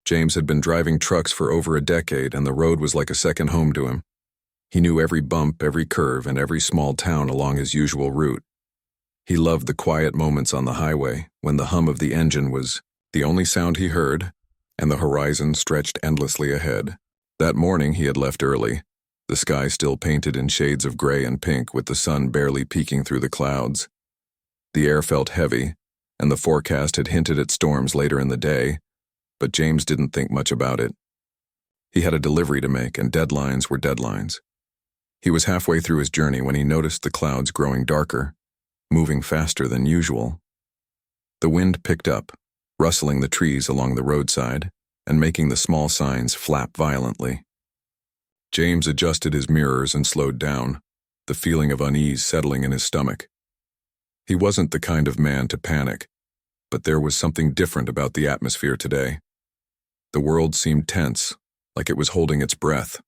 James had been driving trucks for over a decade, and the road was like a second home to him. He knew every bump, every curve, and every small town along his usual route. He loved the quiet moments on the highway, when the hum of the engine was the only sound he heard, and the horizon stretched endlessly ahead. That morning he had left early, the sky still painted in shades of gray and pink with the sun barely peeking through the clouds. The air felt heavy, and the forecast had hinted at storms later in the day, but James didn't think much about it. He had a delivery to make, and deadlines were deadlines. He was halfway through his journey when he noticed the clouds growing darker, moving faster than usual. The wind picked up, rustling the trees along the roadside and making the small signs flap violently. James adjusted his mirrors and slowed down, the feeling of unease settling in his stomach. He wasn't the kind of man to panic, but there was something different about the atmosphere today. The world seemed tense, like it was holding its breath.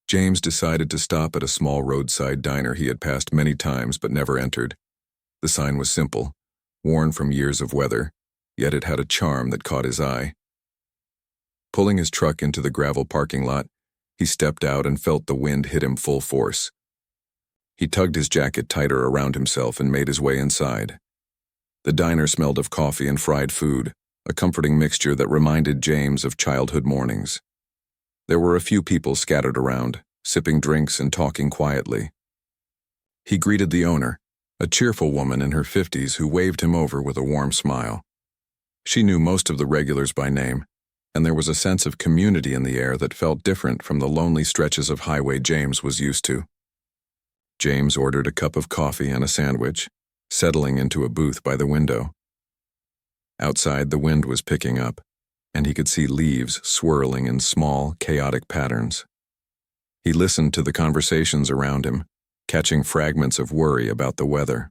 James decided to stop at a small roadside diner he had passed many times but never entered. The sign was simple, worn from years of weather, yet it had a charm that caught his eye. Pulling his truck into the gravel parking lot, he stepped out and felt the wind hit him full force. He tugged his jacket tighter around himself and made his way inside. The diner smelled of coffee and fried food, a comforting mixture that reminded James of childhood mornings. There were a few people scattered around, sipping drinks and talking quietly. He greeted the owner, a cheerful woman in her 50s who waved him over with a warm smile. She knew most of the regulars by name, and there was a sense of community in the air that felt different from the lonely stretches of highway James was used to. James ordered a cup of coffee and a sandwich, settling into a booth by the window. Outside, the wind was picking up, and he could see leaves swirling in small, chaotic patterns. He listened to the conversations around him, catching fragments of worry about the weather.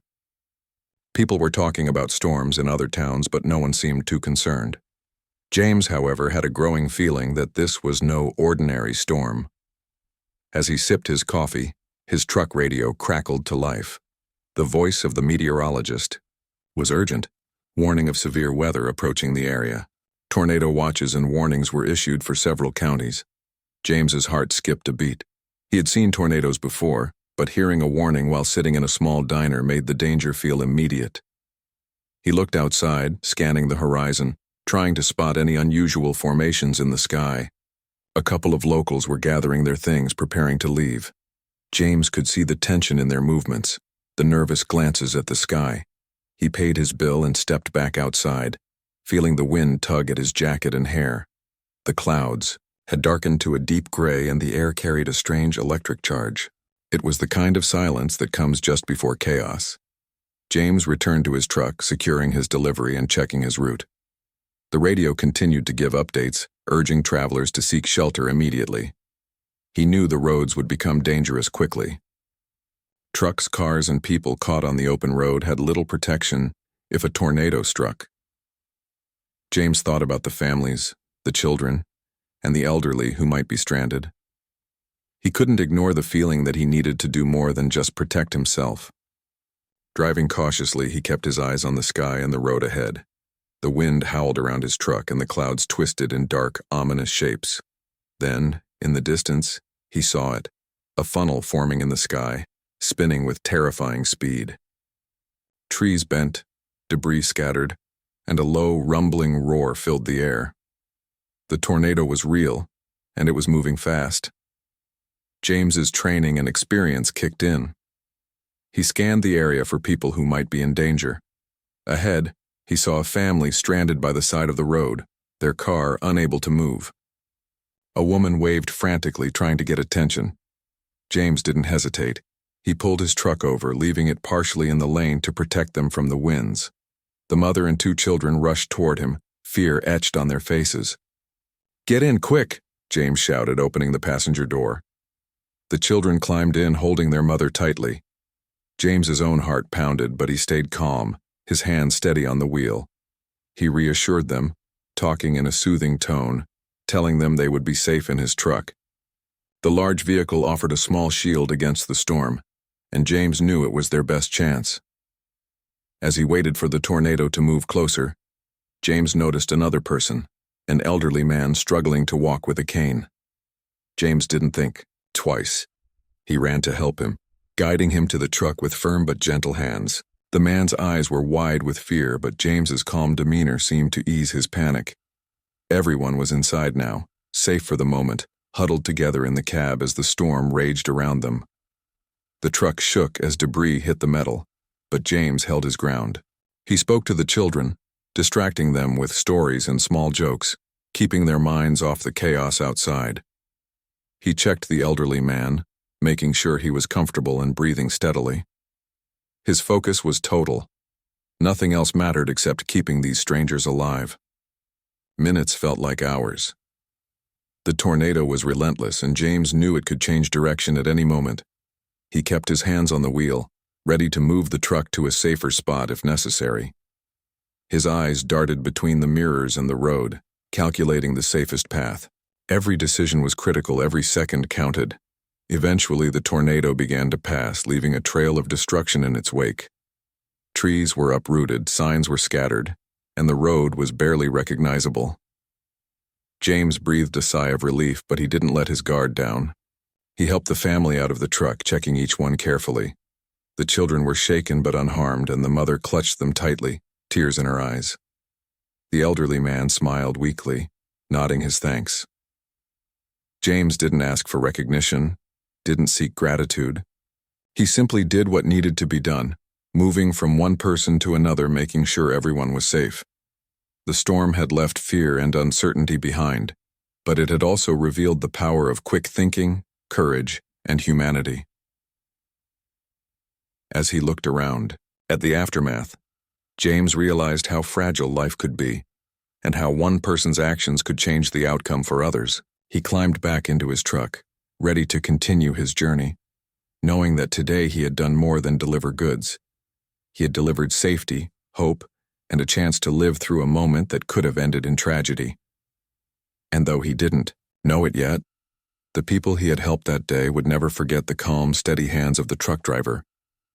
People were talking about storms in other towns, but no one seemed too concerned. James, however, had a growing feeling that this was no ordinary storm. As he sipped his coffee, his truck radio crackled to life. The voice of the meteorologist was urgent, warning of severe weather approaching the area. Tornado watches and warnings were issued for several counties. James's heart skipped a beat. He had seen tornadoes before, but hearing a warning while sitting in a small diner made the danger feel immediate. He looked outside, scanning the horizon, trying to spot any unusual formations in the sky. A couple of locals were gathering their things, preparing to leave. James could see the tension in their movements, the nervous glances at the sky. He paid his bill and stepped back outside, feeling the wind tug at his jacket and hair. The clouds had darkened to a deep gray and the air carried a strange electric charge. It was the kind of silence that comes just before chaos. James returned to his truck, securing his delivery and checking his route. The radio continued to give updates, urging travelers to seek shelter immediately. He knew the roads would become dangerous quickly. Trucks, cars, and people caught on the open road had little protection if a tornado struck. James thought about the families, the children, and the elderly who might be stranded. He couldn't ignore the feeling that he needed to do more than just protect himself. Driving cautiously, he kept his eyes on the sky and the road ahead. The wind howled around his truck and the clouds twisted in dark, ominous shapes. Then, in the distance, he saw it, a funnel forming in the sky, spinning with terrifying speed. Trees bent, debris scattered, and a low, rumbling roar filled the air. The tornado was real, and it was moving fast. James's training and experience kicked in. He scanned the area for people who might be in danger. Ahead, he saw a family stranded by the side of the road, their car unable to move. A woman waved frantically, trying to get attention. James didn't hesitate. He pulled his truck over, leaving it partially in the lane to protect them from the winds. The mother and two children rushed toward him, fear etched on their faces. "Get in, quick!" James shouted, opening the passenger door. The children climbed in, holding their mother tightly. James's own heart pounded, but he stayed calm, his hand steady on the wheel. He reassured them, talking in a soothing tone, telling them they would be safe in his truck. The large vehicle offered a small shield against the storm, and James knew it was their best chance. As he waited for the tornado to move closer, James noticed another person, an elderly man struggling to walk with a cane. James didn't think twice. He ran to help him, guiding him to the truck with firm but gentle hands. The man's eyes were wide with fear, but James's calm demeanor seemed to ease his panic. Everyone was inside now, safe for the moment, huddled together in the cab as the storm raged around them. The truck shook as debris hit the metal, but James held his ground. He spoke to the children, distracting them with stories and small jokes, keeping their minds off the chaos outside. He checked the elderly man, making sure he was comfortable and breathing steadily. His focus was total. Nothing else mattered except keeping these strangers alive. Minutes felt like hours. The tornado was relentless, and James knew it could change direction at any moment. He kept his hands on the wheel, ready to move the truck to a safer spot if necessary. His eyes darted between the mirrors and the road, calculating the safest path. Every decision was critical, every second counted. Eventually, the tornado began to pass, leaving a trail of destruction in its wake. Trees were uprooted, signs were scattered, and the road was barely recognizable. James breathed a sigh of relief, but he didn't let his guard down. He helped the family out of the truck, checking each one carefully. The children were shaken but unharmed, and the mother clutched them tightly, tears in her eyes. The elderly man smiled weakly, nodding his thanks. James didn't ask for recognition, didn't seek gratitude. He simply did what needed to be done, moving from one person to another, making sure everyone was safe. The storm had left fear and uncertainty behind, but it had also revealed the power of quick thinking, courage, and humanity. As he looked around, at the aftermath, James realized how fragile life could be, and how one person's actions could change the outcome for others. He climbed back into his truck, ready to continue his journey, knowing that today he had done more than deliver goods. He had delivered safety, hope, and a chance to live through a moment that could have ended in tragedy. And though he didn't know it yet, the people he had helped that day would never forget the calm, steady hands of the truck driver,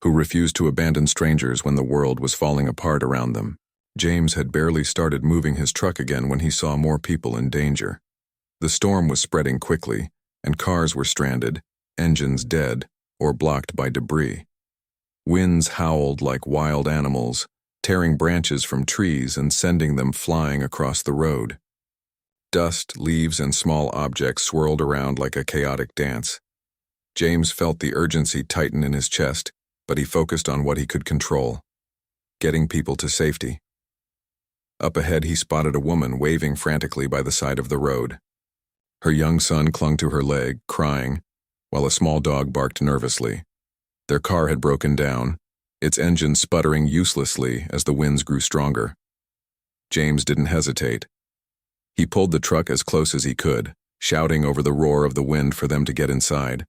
who refused to abandon strangers when the world was falling apart around them. James had barely started moving his truck again when he saw more people in danger. The storm was spreading quickly, and cars were stranded, engines dead, or blocked by debris. Winds howled like wild animals, tearing branches from trees and sending them flying across the road. Dust, leaves, and small objects swirled around like a chaotic dance. James felt the urgency tighten in his chest, but he focused on what he could control: getting people to safety. Up ahead, he spotted a woman waving frantically by the side of the road. Her young son clung to her leg, crying, while a small dog barked nervously. Their car had broken down, its engine sputtering uselessly as the winds grew stronger. James didn't hesitate. He pulled the truck as close as he could, shouting over the roar of the wind for them to get inside.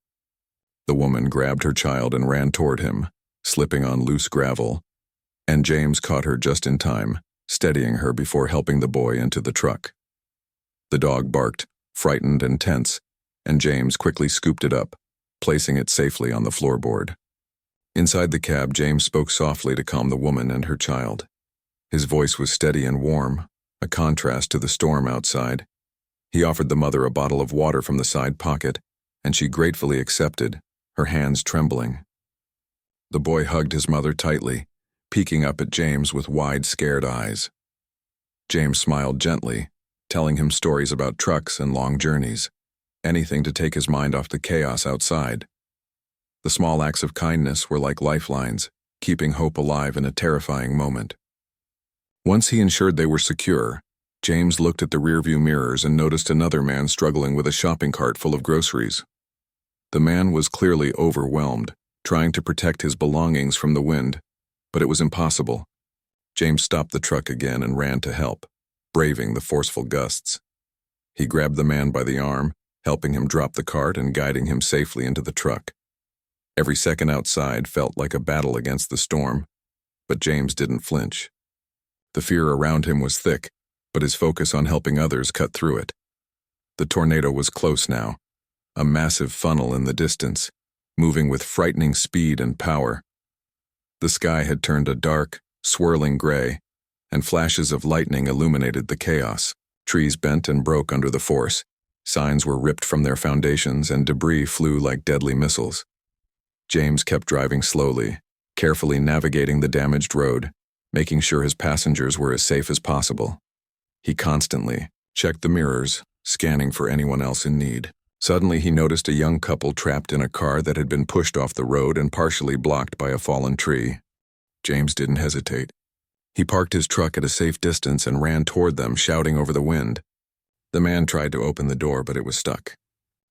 The woman grabbed her child and ran toward him, slipping on loose gravel, and James caught her just in time, steadying her before helping the boy into the truck. The dog barked, frightened and tense, and James quickly scooped it up, placing it safely on the floorboard. Inside the cab, James spoke softly to calm the woman and her child. His voice was steady and warm, a contrast to the storm outside. He offered the mother a bottle of water from the side pocket, and she gratefully accepted, her hands trembling. The boy hugged his mother tightly, peeking up at James with wide, scared eyes. James smiled gently, telling him stories about trucks and long journeys, anything to take his mind off the chaos outside. The small acts of kindness were like lifelines, keeping hope alive in a terrifying moment. Once he ensured they were secure, James looked at the rearview mirrors and noticed another man struggling with a shopping cart full of groceries. The man was clearly overwhelmed, trying to protect his belongings from the wind, but it was impossible. James stopped the truck again and ran to help, braving the forceful gusts. He grabbed the man by the arm, helping him drop the cart and guiding him safely into the truck. Every second outside felt like a battle against the storm, but James didn't flinch. The fear around him was thick, but his focus on helping others cut through it. The tornado was close now, a massive funnel in the distance, moving with frightening speed and power. The sky had turned a dark, swirling gray, and flashes of lightning illuminated the chaos. Trees bent and broke under the force. Signs were ripped from their foundations and debris flew like deadly missiles. James kept driving slowly, carefully navigating the damaged road, making sure his passengers were as safe as possible. He constantly checked the mirrors, scanning for anyone else in need. Suddenly, he noticed a young couple trapped in a car that had been pushed off the road and partially blocked by a fallen tree. James didn't hesitate. He parked his truck at a safe distance and ran toward them, shouting over the wind. The man tried to open the door, but it was stuck.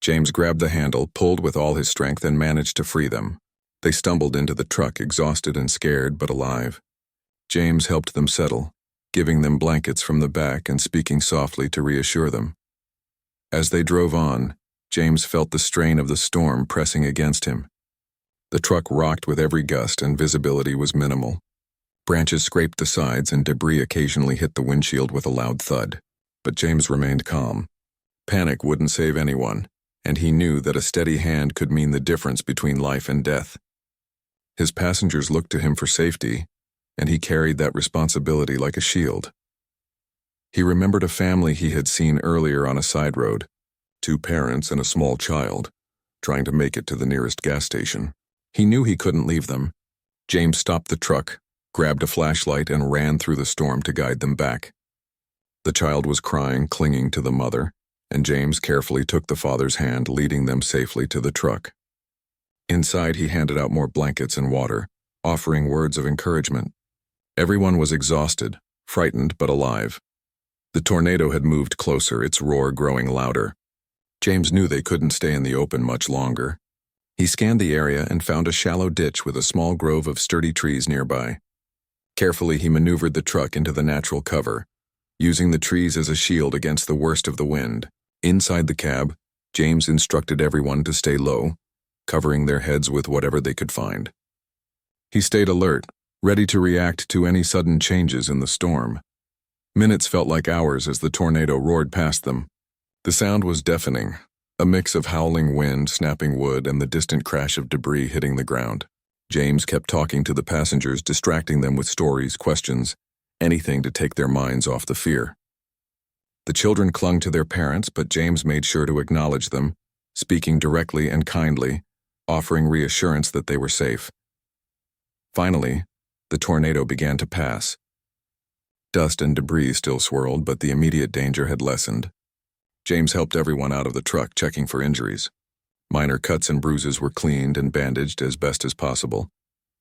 James grabbed the handle, pulled with all his strength, and managed to free them. They stumbled into the truck, exhausted and scared, but alive. James helped them settle, giving them blankets from the back and speaking softly to reassure them. As they drove on, James felt the strain of the storm pressing against him. The truck rocked with every gust and visibility was minimal. Branches scraped the sides and debris occasionally hit the windshield with a loud thud. But James remained calm. Panic wouldn't save anyone, and he knew that a steady hand could mean the difference between life and death. His passengers looked to him for safety, and he carried that responsibility like a shield. He remembered a family he had seen earlier on a side road, 2 parents and a small child, trying to make it to the nearest gas station. He knew he couldn't leave them. James stopped the truck, grabbed a flashlight, and ran through the storm to guide them back. The child was crying, clinging to the mother, and James carefully took the father's hand, leading them safely to the truck. Inside, he handed out more blankets and water, offering words of encouragement. Everyone was exhausted, frightened but alive. The tornado had moved closer, its roar growing louder. James knew they couldn't stay in the open much longer. He scanned the area and found a shallow ditch with a small grove of sturdy trees nearby. Carefully, he maneuvered the truck into the natural cover, using the trees as a shield against the worst of the wind. Inside the cab, James instructed everyone to stay low, covering their heads with whatever they could find. He stayed alert, ready to react to any sudden changes in the storm. Minutes felt like hours as the tornado roared past them. The sound was deafening, a mix of howling wind, snapping wood, and the distant crash of debris hitting the ground. James kept talking to the passengers, distracting them with stories, questions, anything to take their minds off the fear. The children clung to their parents, but James made sure to acknowledge them, speaking directly and kindly, offering reassurance that they were safe. Finally, the tornado began to pass. Dust and debris still swirled, but the immediate danger had lessened. James helped everyone out of the truck, checking for injuries. Minor cuts and bruises were cleaned and bandaged as best as possible,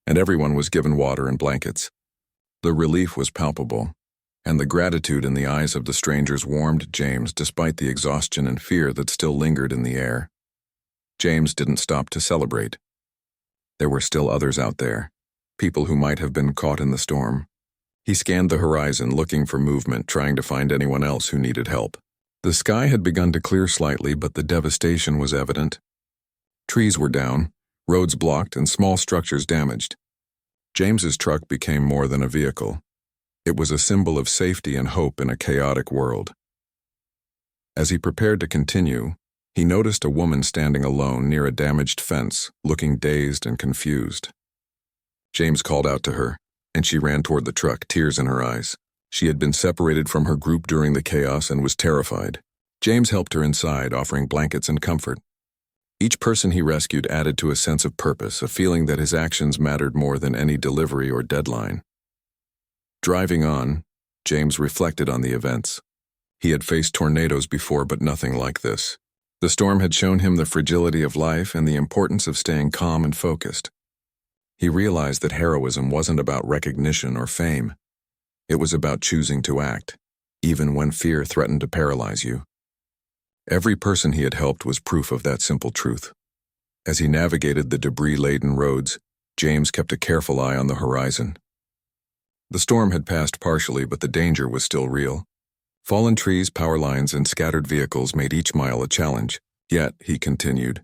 and everyone was given water and blankets. The relief was palpable, and the gratitude in the eyes of the strangers warmed James despite the exhaustion and fear that still lingered in the air. James didn't stop to celebrate. There were still others out there, people who might have been caught in the storm. He scanned the horizon, looking for movement, trying to find anyone else who needed help. The sky had begun to clear slightly, but the devastation was evident. Trees were down, roads blocked, and small structures damaged. James's truck became more than a vehicle. It was a symbol of safety and hope in a chaotic world. As he prepared to continue, he noticed a woman standing alone near a damaged fence, looking dazed and confused. James called out to her, and she ran toward the truck, tears in her eyes. She had been separated from her group during the chaos and was terrified. James helped her inside, offering blankets and comfort. Each person he rescued added to a sense of purpose, a feeling that his actions mattered more than any delivery or deadline. Driving on, James reflected on the events. He had faced tornadoes before, but nothing like this. The storm had shown him the fragility of life and the importance of staying calm and focused. He realized that heroism wasn't about recognition or fame. It was about choosing to act, even when fear threatened to paralyze you. Every person he had helped was proof of that simple truth. As he navigated the debris-laden roads, James kept a careful eye on the horizon. The storm had passed partially, but the danger was still real. Fallen trees, power lines, and scattered vehicles made each mile a challenge. Yet, he continued,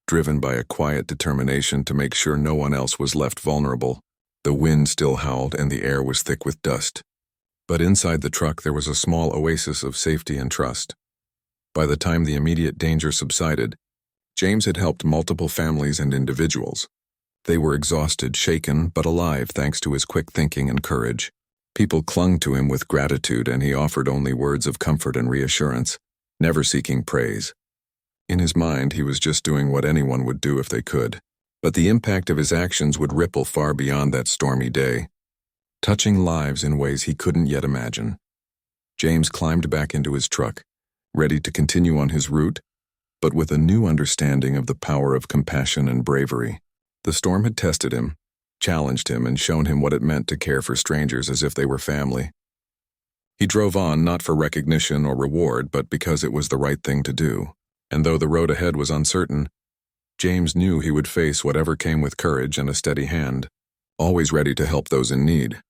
driven by a quiet determination to make sure no one else was left vulnerable. The wind still howled and the air was thick with dust. But inside the truck there was a small oasis of safety and trust. By the time the immediate danger subsided, James had helped multiple families and individuals. They were exhausted, shaken, but alive thanks to his quick thinking and courage. People clung to him with gratitude, and he offered only words of comfort and reassurance, never seeking praise. In his mind, he was just doing what anyone would do if they could. But the impact of his actions would ripple far beyond that stormy day, touching lives in ways he couldn't yet imagine. James climbed back into his truck, ready to continue on his route, but with a new understanding of the power of compassion and bravery. The storm had tested him, challenged him, and shown him what it meant to care for strangers as if they were family. He drove on not for recognition or reward, but because it was the right thing to do. And though the road ahead was uncertain, James knew he would face whatever came with courage and a steady hand, always ready to help those in need.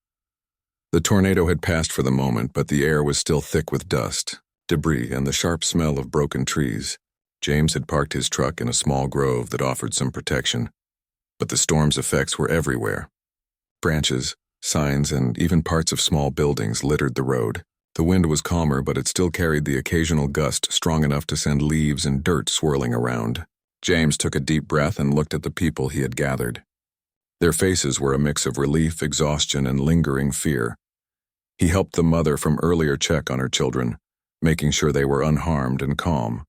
The tornado had passed for the moment, but the air was still thick with dust, debris, and the sharp smell of broken trees. James had parked his truck in a small grove that offered some protection, but the storm's effects were everywhere. Branches, signs, and even parts of small buildings littered the road. The wind was calmer, but it still carried the occasional gust strong enough to send leaves and dirt swirling around. James took a deep breath and looked at the people he had gathered. Their faces were a mix of relief, exhaustion, and lingering fear. He helped the mother from earlier check on her children, making sure they were unharmed and calm.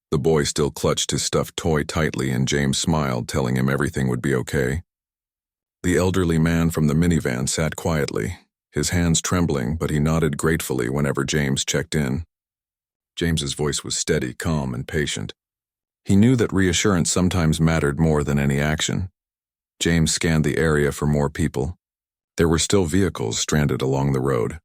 The boy still clutched his stuffed toy tightly, and James smiled, telling him everything would be okay. The elderly man from the minivan sat quietly, his hands trembling, but he nodded gratefully whenever James checked in. James's voice was steady, calm, and patient. He knew that reassurance sometimes mattered more than any action. James scanned the area for more people. There were still vehicles stranded along the road,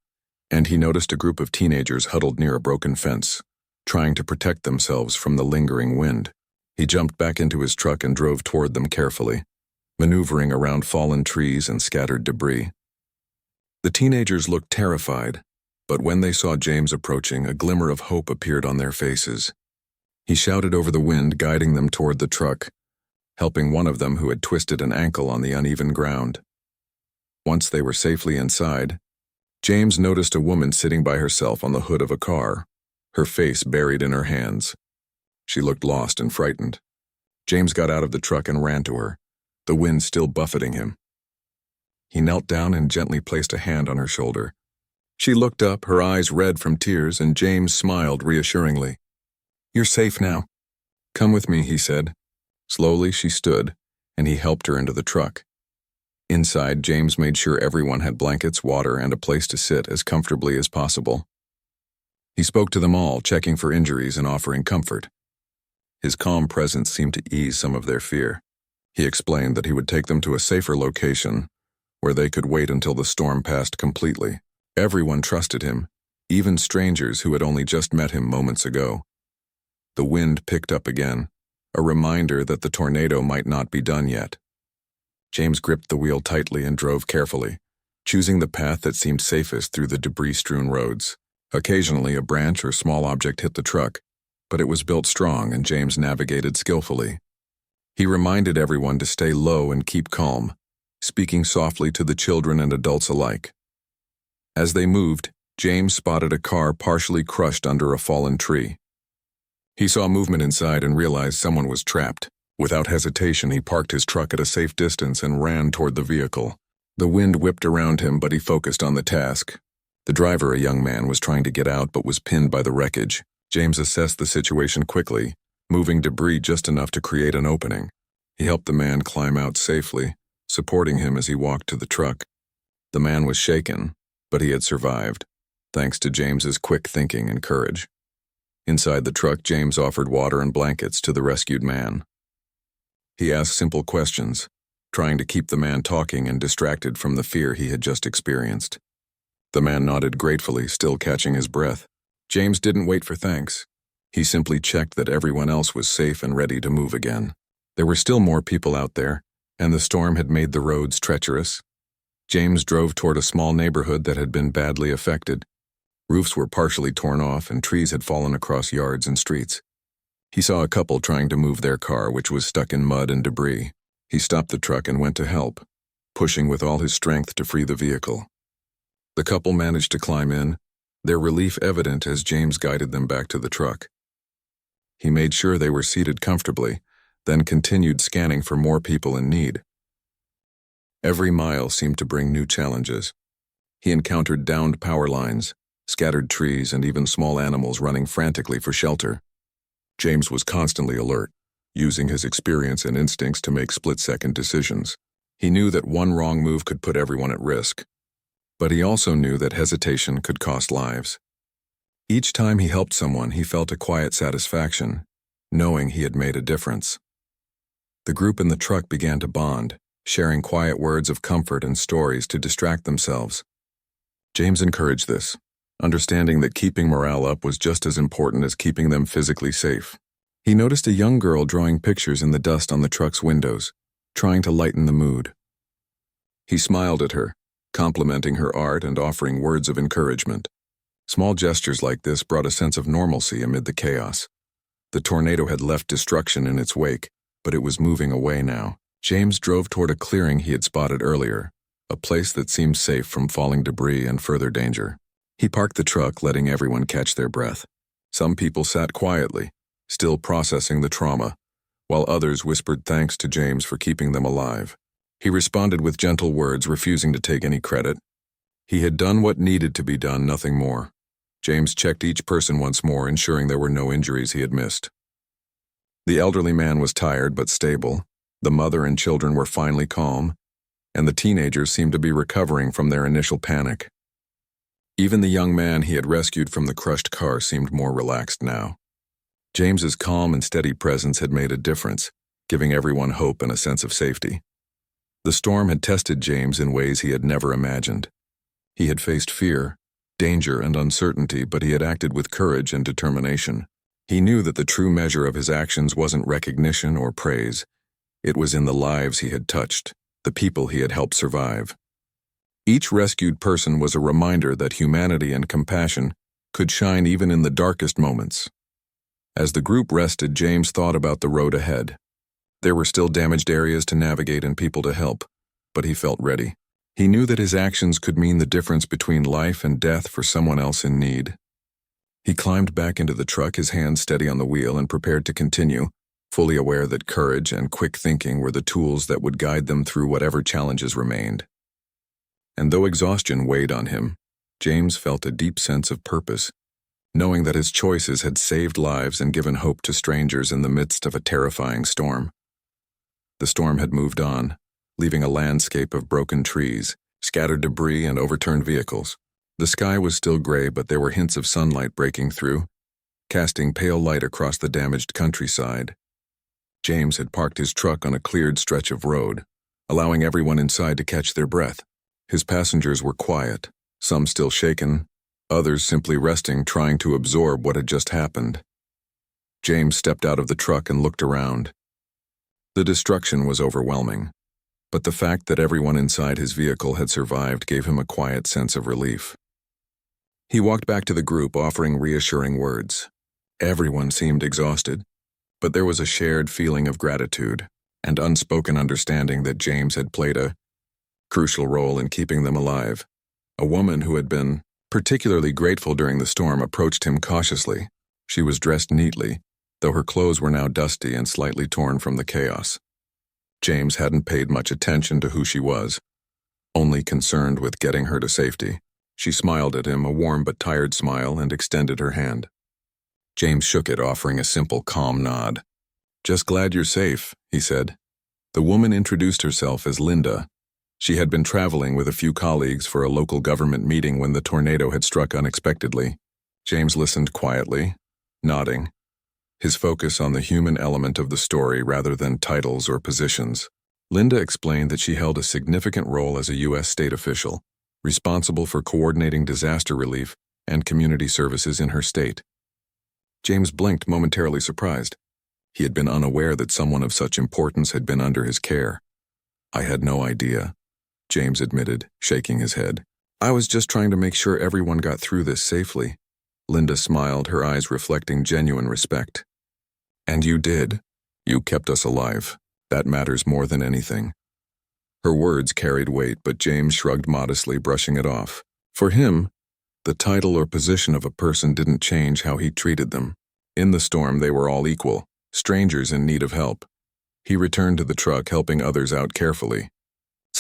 and he noticed a group of teenagers huddled near a broken fence, trying to protect themselves from the lingering wind. He jumped back into his truck and drove toward them carefully, maneuvering around fallen trees and scattered debris. The teenagers looked terrified, but when they saw James approaching, a glimmer of hope appeared on their faces. He shouted over the wind, guiding them toward the truck, helping one of them who had twisted an ankle on the uneven ground. Once they were safely inside, James noticed a woman sitting by herself on the hood of a car, her face buried in her hands. She looked lost and frightened. James got out of the truck and ran to her, the wind still buffeting him. He knelt down and gently placed a hand on her shoulder. She looked up, her eyes red from tears, and James smiled reassuringly. "You're safe now. Come with me," he said. Slowly she stood, and he helped her into the truck. Inside, James made sure everyone had blankets, water, and a place to sit as comfortably as possible. He spoke to them all, checking for injuries and offering comfort. His calm presence seemed to ease some of their fear. He explained that he would take them to a safer location, where they could wait until the storm passed completely. Everyone trusted him, even strangers who had only just met him moments ago. The wind picked up again, a reminder that the tornado might not be done yet. James gripped the wheel tightly and drove carefully, choosing the path that seemed safest through the debris-strewn roads. Occasionally, a branch or small object hit the truck, but it was built strong and James navigated skillfully. He reminded everyone to stay low and keep calm, speaking softly to the children and adults alike. As they moved, James spotted a car partially crushed under a fallen tree. He saw movement inside and realized someone was trapped. Without hesitation, he parked his truck at a safe distance and ran toward the vehicle. The wind whipped around him, but he focused on the task. The driver, a young man, was trying to get out but was pinned by the wreckage. James assessed the situation quickly, moving debris just enough to create an opening. He helped the man climb out safely, supporting him as he walked to the truck. The man was shaken, but he had survived, thanks to James's quick thinking and courage. Inside the truck, James offered water and blankets to the rescued man. He asked simple questions, trying to keep the man talking and distracted from the fear he had just experienced. The man nodded gratefully, still catching his breath. James didn't wait for thanks. He simply checked that everyone else was safe and ready to move again. There were still more people out there, and the storm had made the roads treacherous. James drove toward a small neighborhood that had been badly affected. Roofs were partially torn off and trees had fallen across yards and streets. He saw a couple trying to move their car, which was stuck in mud and debris. He stopped the truck and went to help, pushing with all his strength to free the vehicle. The couple managed to climb in, their relief evident as James guided them back to the truck. He made sure they were seated comfortably, then continued scanning for more people in need. Every mile seemed to bring new challenges. He encountered downed power lines, scattered trees, and even small animals running frantically for shelter. James was constantly alert, using his experience and instincts to make split-second decisions. He knew that one wrong move could put everyone at risk, but he also knew that hesitation could cost lives. Each time he helped someone, he felt a quiet satisfaction, knowing he had made a difference. The group in the truck began to bond, sharing quiet words of comfort and stories to distract themselves. James encouraged this, understanding that keeping morale up was just as important as keeping them physically safe. He noticed a young girl drawing pictures in the dust on the truck's windows, trying to lighten the mood. He smiled at her, complimenting her art and offering words of encouragement. Small gestures like this brought a sense of normalcy amid the chaos. The tornado had left destruction in its wake, but it was moving away now. James drove toward a clearing he had spotted earlier, a place that seemed safe from falling debris and further danger. He parked the truck, letting everyone catch their breath. Some people sat quietly, still processing the trauma, while others whispered thanks to James for keeping them alive. He responded with gentle words, refusing to take any credit. He had done what needed to be done, nothing more. James checked each person once more, ensuring there were no injuries he had missed. The elderly man was tired but stable. The mother and children were finally calm, and the teenagers seemed to be recovering from their initial panic. Even the young man he had rescued from the crushed car seemed more relaxed now. James's calm and steady presence had made a difference, giving everyone hope and a sense of safety. The storm had tested James in ways he had never imagined. He had faced fear, danger, and uncertainty, but he had acted with courage and determination. He knew that the true measure of his actions wasn't recognition or praise. It was in the lives he had touched, the people he had helped survive. Each rescued person was a reminder that humanity and compassion could shine even in the darkest moments. As the group rested, James thought about the road ahead. There were still damaged areas to navigate and people to help, but he felt ready. He knew that his actions could mean the difference between life and death for someone else in need. He climbed back into the truck, his hands steady on the wheel, and prepared to continue, fully aware that courage and quick thinking were the tools that would guide them through whatever challenges remained. And though exhaustion weighed on him, James felt a deep sense of purpose, knowing that his choices had saved lives and given hope to strangers in the midst of a terrifying storm. The storm had moved on, leaving a landscape of broken trees, scattered debris, and overturned vehicles. The sky was still gray, but there were hints of sunlight breaking through, casting pale light across the damaged countryside. James had parked his truck on a cleared stretch of road, allowing everyone inside to catch their breath. His passengers were quiet, some still shaken, others simply resting, trying to absorb what had just happened. James stepped out of the truck and looked around. The destruction was overwhelming, but the fact that everyone inside his vehicle had survived gave him a quiet sense of relief. He walked back to the group, offering reassuring words. Everyone seemed exhausted, but there was a shared feeling of gratitude and unspoken understanding that James had played a crucial role in keeping them alive. A woman who had been particularly grateful during the storm approached him cautiously. She was dressed neatly, though her clothes were now dusty and slightly torn from the chaos. James hadn't paid much attention to who she was, only concerned with getting her to safety. She smiled at him, a warm but tired smile, and extended her hand. James shook it, offering a simple, calm nod. "Just glad you're safe," he said. The woman introduced herself as Linda. She had been traveling with a few colleagues for a local government meeting when the tornado had struck unexpectedly. James listened quietly, nodding, his focus on the human element of the story rather than titles or positions. Linda explained that she held a significant role as a U.S. state official, responsible for coordinating disaster relief and community services in her state. James blinked, momentarily surprised. He had been unaware that someone of such importance had been under his care. "I had no idea," James admitted, shaking his head. "I was just trying to make sure everyone got through this safely." Linda smiled, her eyes reflecting genuine respect. "And you did. You kept us alive. That matters more than anything." Her words carried weight, but James shrugged modestly, brushing it off. For him, the title or position of a person didn't change how he treated them. In the storm, they were all equal, strangers in need of help. He returned to the truck, helping others out carefully.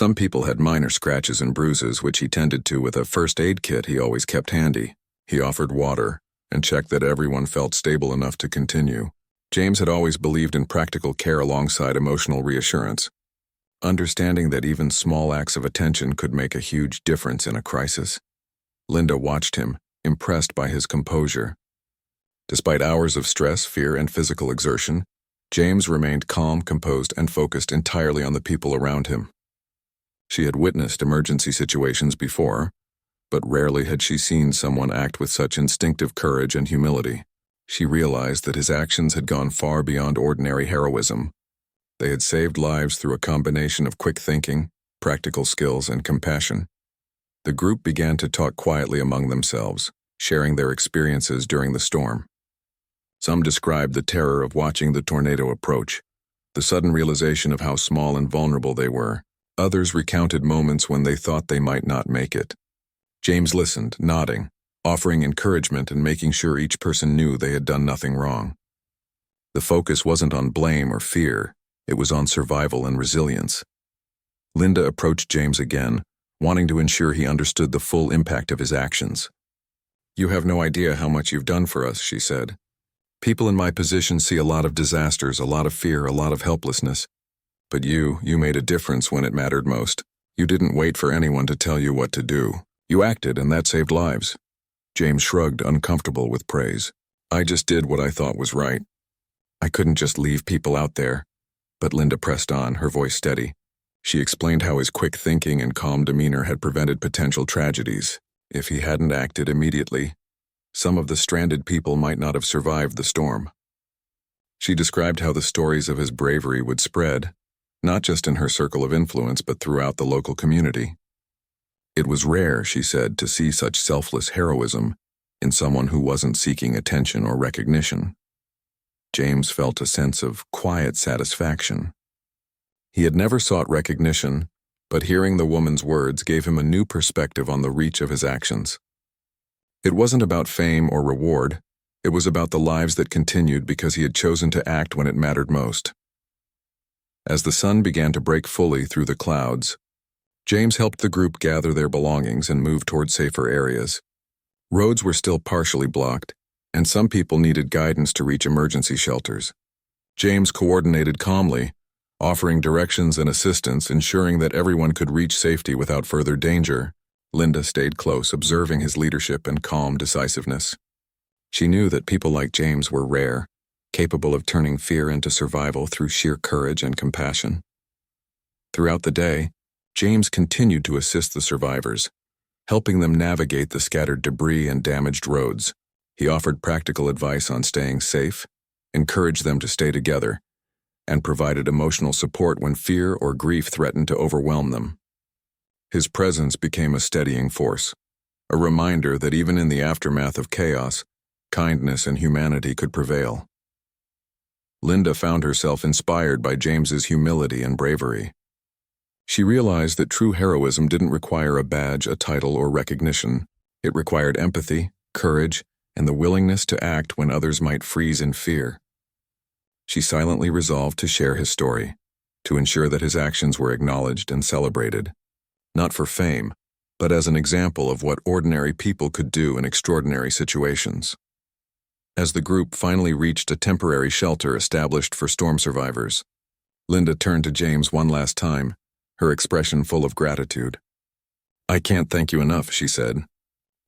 Some people had minor scratches and bruises, which he tended to with a first aid kit he always kept handy. He offered water and checked that everyone felt stable enough to continue. James had always believed in practical care alongside emotional reassurance, understanding that even small acts of attention could make a huge difference in a crisis. Linda watched him, impressed by his composure. Despite hours of stress, fear, and physical exertion, James remained calm, composed, and focused entirely on the people around him. She had witnessed emergency situations before, but rarely had she seen someone act with such instinctive courage and humility. She realized that his actions had gone far beyond ordinary heroism. They had saved lives through a combination of quick thinking, practical skills, and compassion. The group began to talk quietly among themselves, sharing their experiences during the storm. Some described the terror of watching the tornado approach, the sudden realization of how small and vulnerable they were. Others recounted moments when they thought they might not make it. James listened, nodding, offering encouragement and making sure each person knew they had done nothing wrong. The focus wasn't on blame or fear, it was on survival and resilience. Linda approached James again, wanting to ensure he understood the full impact of his actions. "You have no idea how much you've done for us," she said. "People in my position see a lot of disasters, a lot of fear, a lot of helplessness. But you made a difference when it mattered most. You didn't wait for anyone to tell you what to do. You acted, and that saved lives." James shrugged, uncomfortable with praise. "I just did what I thought was right. I couldn't just leave people out there." But Linda pressed on, her voice steady. She explained how his quick thinking and calm demeanor had prevented potential tragedies. If he hadn't acted immediately, some of the stranded people might not have survived the storm. She described how the stories of his bravery would spread, not just in her circle of influence but throughout the local community. It was rare, she said, to see such selfless heroism in someone who wasn't seeking attention or recognition. James felt a sense of quiet satisfaction. He had never sought recognition, but hearing the woman's words gave him a new perspective on the reach of his actions. It wasn't about fame or reward, it was about the lives that continued because he had chosen to act when it mattered most. As the sun began to break fully through the clouds, James helped the group gather their belongings and move toward safer areas. Roads were still partially blocked, and some people needed guidance to reach emergency shelters. James coordinated calmly, offering directions and assistance, ensuring that everyone could reach safety without further danger. Linda stayed close, observing his leadership and calm decisiveness. She knew that people like James were rare, capable of turning fear into survival through sheer courage and compassion. Throughout the day, James continued to assist the survivors, helping them navigate the scattered debris and damaged roads. He offered practical advice on staying safe, encouraged them to stay together, and provided emotional support when fear or grief threatened to overwhelm them. His presence became a steadying force, a reminder that even in the aftermath of chaos, kindness and humanity could prevail. Linda found herself inspired by James's humility and bravery. She realized that true heroism didn't require a badge, a title, or recognition. It required empathy, courage, and the willingness to act when others might freeze in fear. She silently resolved to share his story, to ensure that his actions were acknowledged and celebrated, not for fame, but as an example of what ordinary people could do in extraordinary situations. As the group finally reached a temporary shelter established for storm survivors, Linda turned to James one last time, her expression full of gratitude. "I can't thank you enough," she said.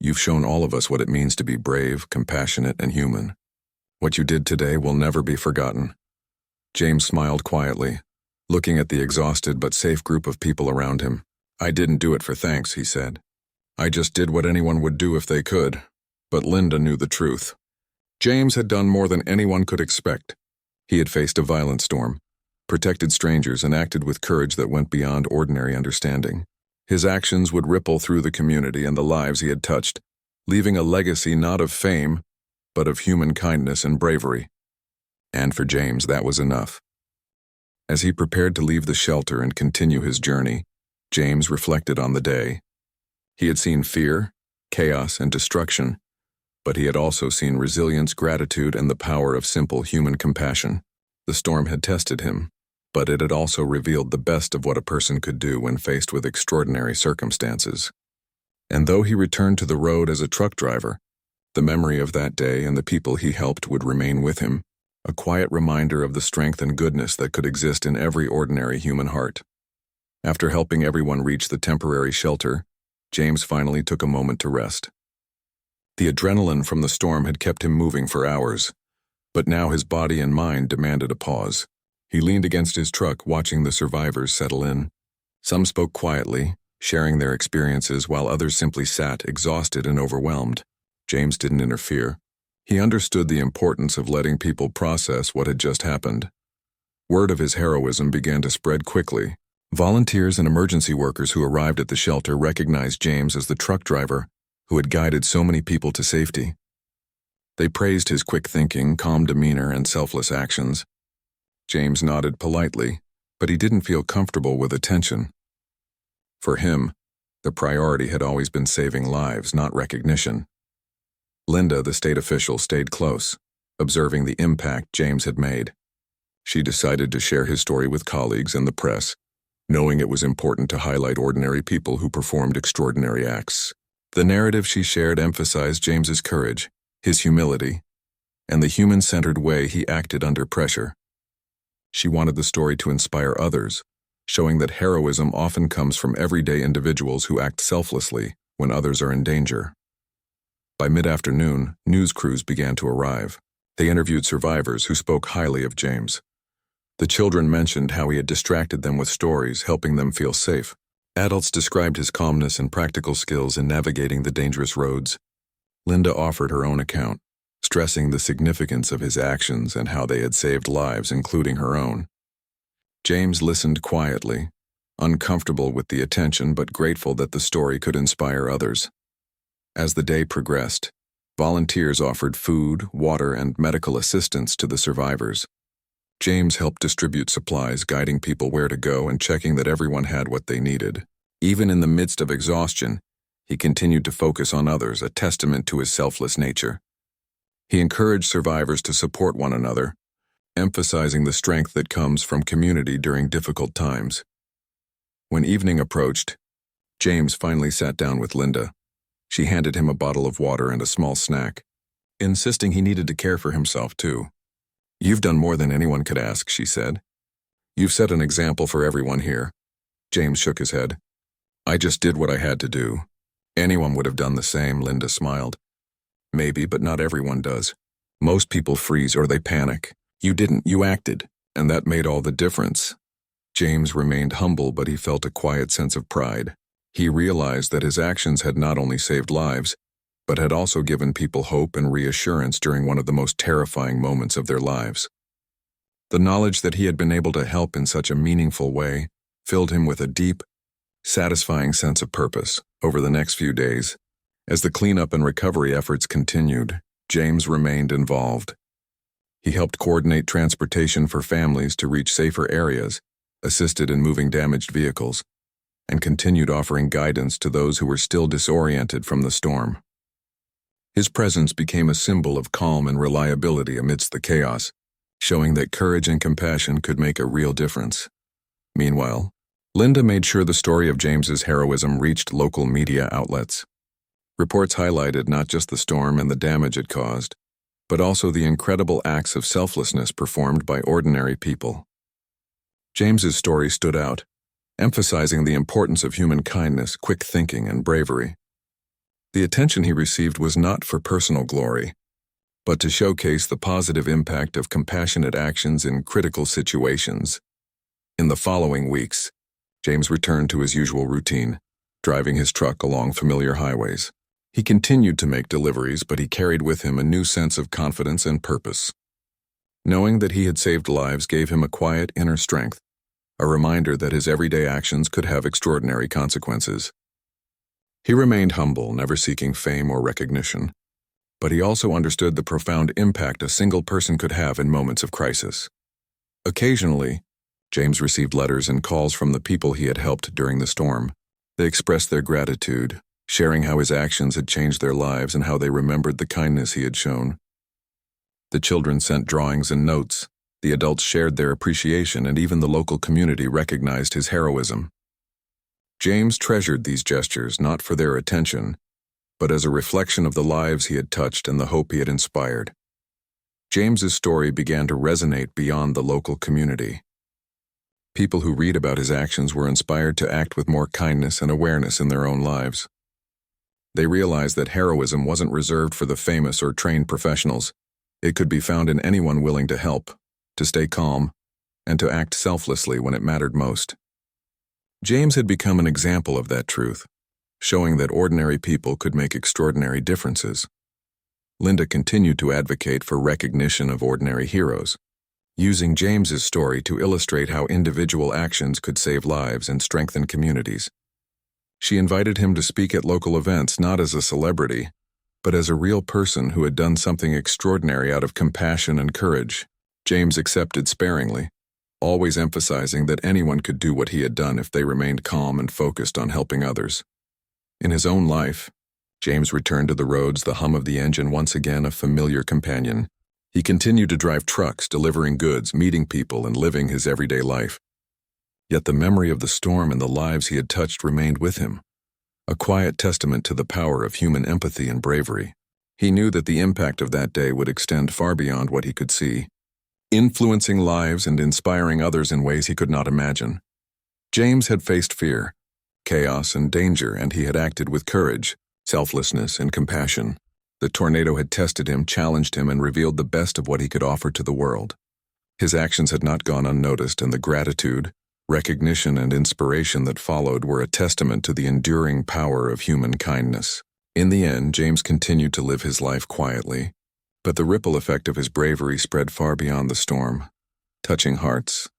"You've shown all of us what it means to be brave, compassionate, and human. What you did today will never be forgotten." James smiled quietly, looking at the exhausted but safe group of people around him. "I didn't do it for thanks," he said. "I just did what anyone would do if they could." But Linda knew the truth. James had done more than anyone could expect. He had faced a violent storm, protected strangers, and acted with courage that went beyond ordinary understanding. His actions would ripple through the community and the lives he had touched, leaving a legacy not of fame, but of human kindness and bravery. And for James, that was enough. As he prepared to leave the shelter and continue his journey, James reflected on the day. He had seen fear, chaos, and destruction, but he had also seen resilience, gratitude, and the power of simple human compassion. The storm had tested him, but it had also revealed the best of what a person could do when faced with extraordinary circumstances. And though he returned to the road as a truck driver, the memory of that day and the people he helped would remain with him, a quiet reminder of the strength and goodness that could exist in every ordinary human heart. After helping everyone reach the temporary shelter, James finally took a moment to rest. The adrenaline from the storm had kept him moving for hours, but now his body and mind demanded a pause. He leaned against his truck, watching the survivors settle in. Some spoke quietly, sharing their experiences, while others simply sat, exhausted and overwhelmed. James didn't interfere. He understood the importance of letting people process what had just happened. Word of his heroism began to spread quickly. Volunteers and emergency workers who arrived at the shelter recognized James as the truck driver who had guided so many people to safety. They praised his quick thinking, calm demeanor, and selfless actions. James nodded politely, but he didn't feel comfortable with attention. For him, the priority had always been saving lives, not recognition. Linda, the state official, stayed close, observing the impact James had made. She decided to share his story with colleagues and the press, knowing it was important to highlight ordinary people who performed extraordinary acts. The narrative she shared emphasized James's courage, his humility, and the human-centered way he acted under pressure. She wanted the story to inspire others, showing that heroism often comes from everyday individuals who act selflessly when others are in danger. By mid-afternoon, news crews began to arrive. They interviewed survivors who spoke highly of James. The children mentioned how he had distracted them with stories, helping them feel safe. Adults described his calmness and practical skills in navigating the dangerous roads. Linda offered her own account, stressing the significance of his actions and how they had saved lives, including her own. James listened quietly, uncomfortable with the attention but grateful that the story could inspire others. As the day progressed, volunteers offered food, water, and medical assistance to the survivors. James helped distribute supplies, guiding people where to go and checking that everyone had what they needed. Even in the midst of exhaustion, he continued to focus on others, a testament to his selfless nature. He encouraged survivors to support one another, emphasizing the strength that comes from community during difficult times. When evening approached, James finally sat down with Linda. She handed him a bottle of water and a small snack, insisting he needed to care for himself too. "You've done more than anyone could ask," she said. "You've set an example for everyone here." James shook his head. "I just did what I had to do. Anyone would have done the same," Linda smiled. "Maybe, but not everyone does. Most people freeze or they panic. You didn't, you acted, and that made all the difference." James remained humble, but he felt a quiet sense of pride. He realized that his actions had not only saved lives, but had also given people hope and reassurance during one of the most terrifying moments of their lives. The knowledge that he had been able to help in such a meaningful way filled him with a deep, satisfying sense of purpose. Over the next few days, as the cleanup and recovery efforts continued, James remained involved. He helped coordinate transportation for families to reach safer areas, assisted in moving damaged vehicles, and continued offering guidance to those who were still disoriented from the storm. His presence became a symbol of calm and reliability amidst the chaos, showing that courage and compassion could make a real difference. Meanwhile, Linda made sure the story of James's heroism reached local media outlets. Reports highlighted not just the storm and the damage it caused, but also the incredible acts of selflessness performed by ordinary people. James's story stood out, emphasizing the importance of human kindness, quick thinking, and bravery. The attention he received was not for personal glory, but to showcase the positive impact of compassionate actions in critical situations. In the following weeks, James returned to his usual routine, driving his truck along familiar highways. He continued to make deliveries, but he carried with him a new sense of confidence and purpose. Knowing that he had saved lives gave him a quiet inner strength, a reminder that his everyday actions could have extraordinary consequences. He remained humble, never seeking fame or recognition, but he also understood the profound impact a single person could have in moments of crisis. Occasionally, James received letters and calls from the people he had helped during the storm. They expressed their gratitude, sharing how his actions had changed their lives and how they remembered the kindness he had shown. The children sent drawings and notes, The adults shared their appreciation, and even the local community recognized his heroism. James treasured these gestures not for their attention, but as a reflection of the lives he had touched and the hope he had inspired. James's story began to resonate beyond the local community. People who read about his actions were inspired to act with more kindness and awareness in their own lives. They realized that heroism wasn't reserved for the famous or trained professionals. It could be found in anyone willing to help, to stay calm, and to act selflessly when it mattered most. James had become an example of that truth, showing that ordinary people could make extraordinary differences. Linda continued to advocate for recognition of ordinary heroes, using James's story to illustrate how individual actions could save lives and strengthen communities. She invited him to speak at local events not as a celebrity, but as a real person who had done something extraordinary out of compassion and courage. James accepted sparingly, always emphasizing that anyone could do what he had done if they remained calm and focused on helping others. In his own life, James returned to the roads, the hum of the engine once again a familiar companion. He continued to drive trucks, delivering goods, meeting people, and living his everyday life. Yet the memory of the storm and the lives he had touched remained with him, a quiet testament to the power of human empathy and bravery. He knew that the impact of that day would extend far beyond what he could see, influencing lives and inspiring others in ways he could not imagine. James had faced fear, chaos, and danger, and he had acted with courage, selflessness, and compassion. The tornado had tested him, challenged him, and revealed the best of what he could offer to the world. His actions had not gone unnoticed, and the gratitude, recognition, and inspiration that followed were a testament to the enduring power of human kindness. In the end, James continued to live his life quietly, but the ripple effect of his bravery spread far beyond the storm, touching hearts,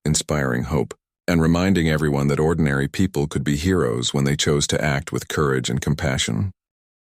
inspiring hope, and reminding everyone that ordinary people could be heroes when they chose to act with courage and compassion.